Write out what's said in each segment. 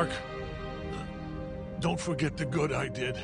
Mark. Don't forget the good I did.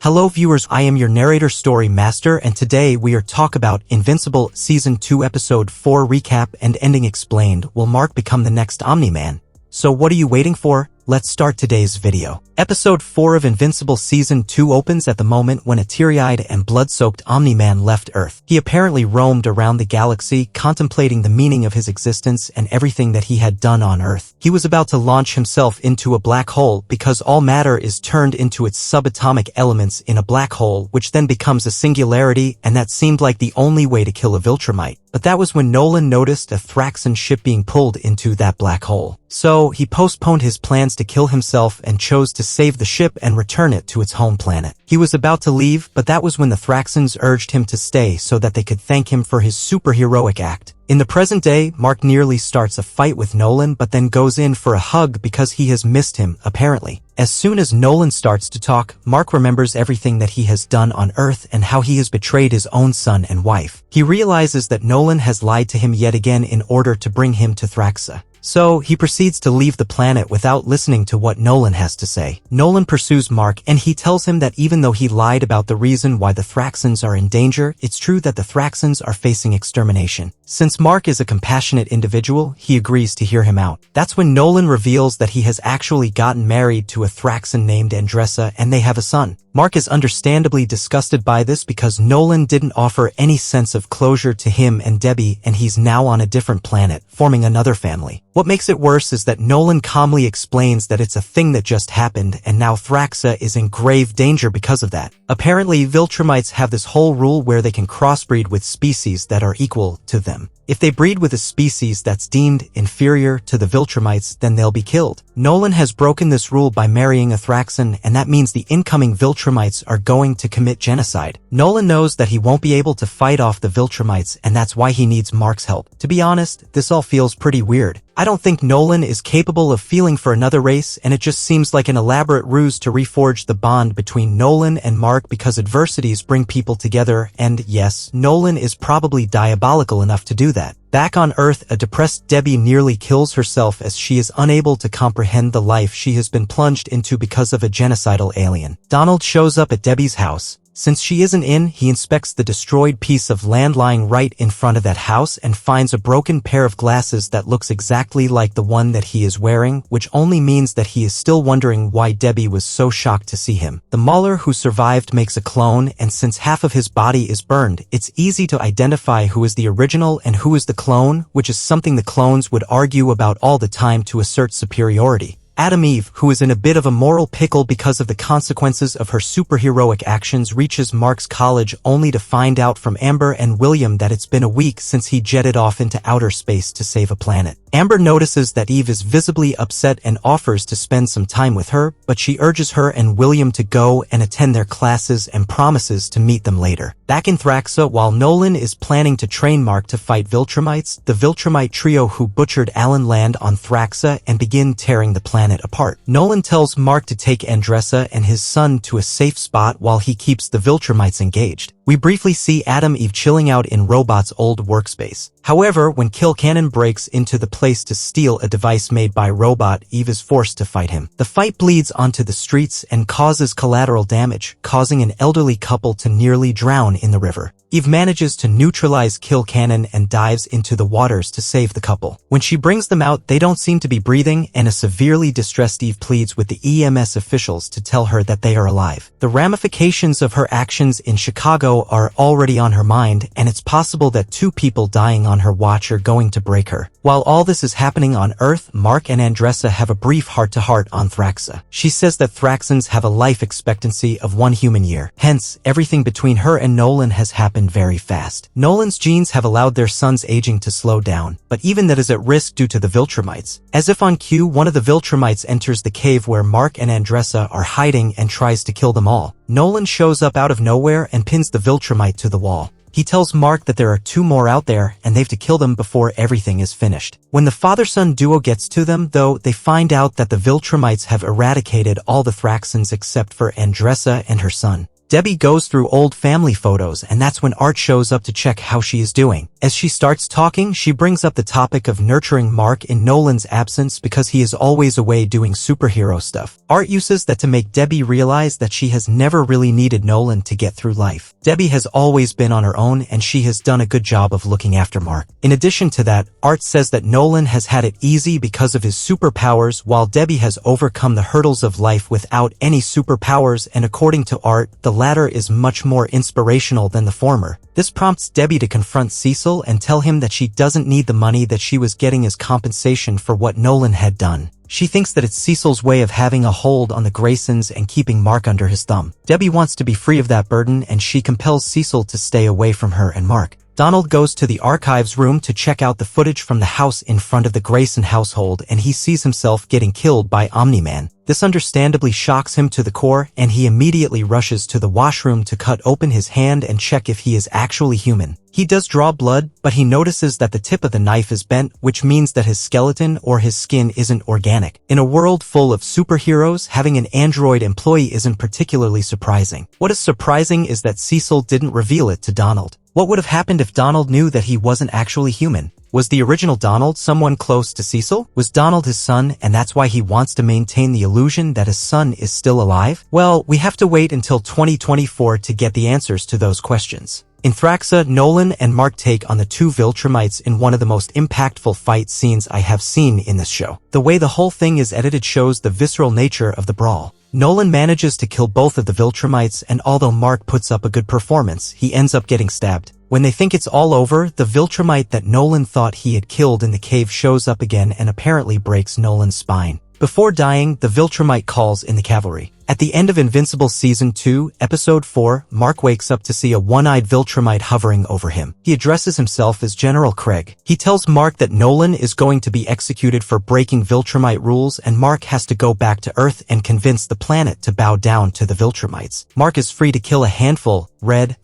Hello viewers, I am your narrator story master, and today we are talk about Invincible Season 2 Episode 4 recap and ending explained. Will Mark become the next Omni Man? So what are you waiting for? Let's start today's video. Episode 4 of Invincible Season 2 opens at the moment when a teary-eyed and blood-soaked Omni-Man left Earth. He apparently roamed around the galaxy, contemplating the meaning of his existence and everything that he had done on Earth. He was about to launch himself into a black hole because all matter is turned into its subatomic elements in a black hole, which then becomes a singularity, and that seemed like the only way to kill a Viltrumite. But that was when Nolan noticed a Thraxan ship being pulled into that black hole. So, he postponed his plans to kill himself and chose to save the ship and return it to its home planet. He was about to leave, but that was when the Thraxans urged him to stay so that they could thank him for his superheroic act. In the present day, Mark nearly starts a fight with Nolan but then goes in for a hug because he has missed him, apparently. As soon as Nolan starts to talk, Mark remembers everything that he has done on Earth and how he has betrayed his own son and wife. He realizes that Nolan has lied to him yet again in order to bring him to Thraxa. So, he proceeds to leave the planet without listening to what Nolan has to say. Nolan pursues Mark and he tells him that even though he lied about the reason why the Thraxans are in danger, it's true that the Thraxans are facing extermination. Since Mark is a compassionate individual, he agrees to hear him out. That's when Nolan reveals that he has actually gotten married to a Thraxan named Andressa and they have a son. Mark is understandably disgusted by this because Nolan didn't offer any sense of closure to him and Debbie, and he's now on a different planet, forming another family. What makes it worse is that Nolan calmly explains that it's a thing that just happened and now Thraxa is in grave danger because of that. Apparently, Viltrumites have this whole rule where they can crossbreed with species that are equal to them. If they breed with a species that's deemed inferior to the Viltrumites, then they'll be killed. Nolan has broken this rule by marrying a Thraxan, and that means the incoming Viltrumites are going to commit genocide. Nolan knows that he won't be able to fight off the Viltrumites, and that's why he needs Mark's help. To be honest, this all feels pretty weird. I don't think Nolan is capable of feeling for another race, and it just seems like an elaborate ruse to reforge the bond between Nolan and Mark because adversities bring people together, and yes, Nolan is probably diabolical enough to do that. Back on Earth, a depressed Debbie nearly kills herself as she is unable to comprehend the life she has been plunged into because of a genocidal alien. Donald shows up at Debbie's house. Since she isn't in, he inspects the destroyed piece of land lying right in front of that house and finds a broken pair of glasses that looks exactly like the one that he is wearing, which only means that he is still wondering why Debbie was so shocked to see him. The Mauler who survived makes a clone, and since half of his body is burned, it's easy to identify who is the original and who is the clone, which is something the clones would argue about all the time to assert superiority. Adam Eve, who is in a bit of a moral pickle because of the consequences of her superheroic actions, reaches Mark's college only to find out from Amber and William that it's been a week since he jetted off into outer space to save a planet. Amber notices that Eve is visibly upset and offers to spend some time with her, but she urges her and William to go and attend their classes and promises to meet them later. Back in Thraxa, while Nolan is planning to train Mark to fight Viltrumites, the Viltrumite trio who butchered Alan land on Thraxa and begin tearing the planet apart. Nolan tells Mark to take Andressa and his son to a safe spot while he keeps the Viltrumites engaged. We briefly see Adam Eve chilling out in Robot's old workspace. However, when Kilcannon breaks into the place to steal a device made by Robot, Eve is forced to fight him. The fight bleeds onto the streets and causes collateral damage, causing an elderly couple to nearly drown in the river. Eve manages to neutralize Kilcannon and dives into the waters to save the couple. When she brings them out, they don't seem to be breathing, and a severely distressed Eve pleads with the EMS officials to tell her that they are alive. The ramifications of her actions in Chicago are already on her mind, and it's possible that 2 people dying on her watch are going to break her. While all this is happening on Earth, Mark and Andressa have a brief heart-to-heart on Thraxa. She says that Thraxans have a life expectancy of 1 human year. Hence, everything between her and Nolan has happened very fast. Nolan's genes have allowed their son's aging to slow down, but even that is at risk due to the Viltrumites. As if on cue, one of the Viltrumites enters the cave where Mark and Andressa are hiding and tries to kill them all. Nolan shows up out of nowhere and pins the Viltrumite to the wall. He tells Mark that there are 2 more out there and they've to kill them before everything is finished. When the father-son duo gets to them, though, they find out that the Viltrumites have eradicated all the Thraxans except for Andressa and her son. Debbie goes through old family photos, and that's when Art shows up to check how she is doing. As she starts talking, she brings up the topic of nurturing Mark in Nolan's absence because he is always away doing superhero stuff. Art uses that to make Debbie realize that she has never really needed Nolan to get through life. Debbie has always been on her own, and she has done a good job of looking after Mark. In addition to that, Art says that Nolan has had it easy because of his superpowers, while Debbie has overcome the hurdles of life without any superpowers, and according to Art, the latter is much more inspirational than the former. This prompts Debbie to confront Cecil and tell him that she doesn't need the money that she was getting as compensation for what Nolan had done. She thinks that it's Cecil's way of having a hold on the Graysons and keeping Mark under his thumb. Debbie wants to be free of that burden, and she compels Cecil to stay away from her and Mark. Donald goes to the archives room to check out the footage from the house in front of the Grayson household, and he sees himself getting killed by Omni Man. This understandably shocks him to the core, and he immediately rushes to the washroom to cut open his hand and check if he is actually human. He does draw blood, but he notices that the tip of the knife is bent, which means that his skeleton or his skin isn't organic. In a world full of superheroes, having an android employee isn't particularly surprising. What is surprising is that Cecil didn't reveal it to Donald. What would have happened if Donald knew that he wasn't actually human? Was the original Donald someone close to Cecil? Was Donald his son, and that's why he wants to maintain the illusion that his son is still alive? Well, we have to wait until 2024 to get the answers to those questions. In Thragg, Nolan and Mark take on the two Viltrumites in one of the most impactful fight scenes I have seen in this show. The way the whole thing is edited shows the visceral nature of the brawl. Nolan manages to kill both of the Viltrumites, and although Mark puts up a good performance, he ends up getting stabbed. When they think it's all over, the Viltrumite that Nolan thought he had killed in the cave shows up again and apparently breaks Nolan's spine. Before dying, the Viltrumite calls in the cavalry. At the end of Invincible Season 2, Episode 4, Mark wakes up to see a one-eyed Viltrumite hovering over him. He addresses himself as General Craig. He tells Mark that Nolan is going to be executed for breaking Viltrumite rules, and Mark has to go back to Earth and convince the planet to bow down to the Viltrumites. Mark is free to kill a handful,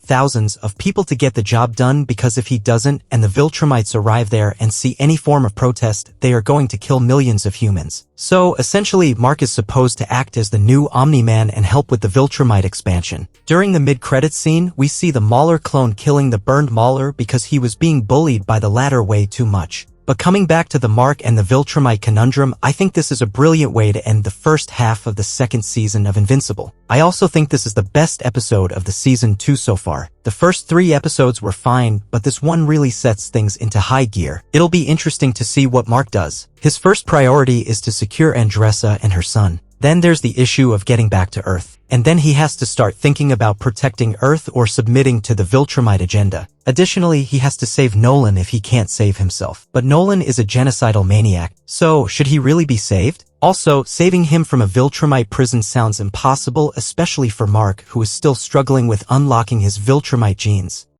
thousands of people to get the job done, because if he doesn't and the Viltrumites arrive there and see any form of protest, they are going to kill millions of humans. So, essentially, Mark is supposed to act as the new Omni Man and help with the Viltrumite expansion. During the mid-credits scene, we see the Mauler clone killing the burned Mauler because he was being bullied by the latter way too much. But coming back to the Mark and the Viltrumite conundrum, I think this is a brilliant way to end the first half of the second season of Invincible. I also think this is the best episode of the season 2 so far. The first 3 episodes were fine, but this one really sets things into high gear. It'll be interesting to see what Mark does. His first priority is to secure Andressa and her son. Then there's the issue of getting back to Earth. And then he has to start thinking about protecting Earth or submitting to the Viltrumite agenda. Additionally, he has to save Nolan if he can't save himself. But Nolan is a genocidal maniac, so should he really be saved? Also, saving him from a Viltrumite prison sounds impossible, especially for Mark, who is still struggling with unlocking his Viltrumite genes.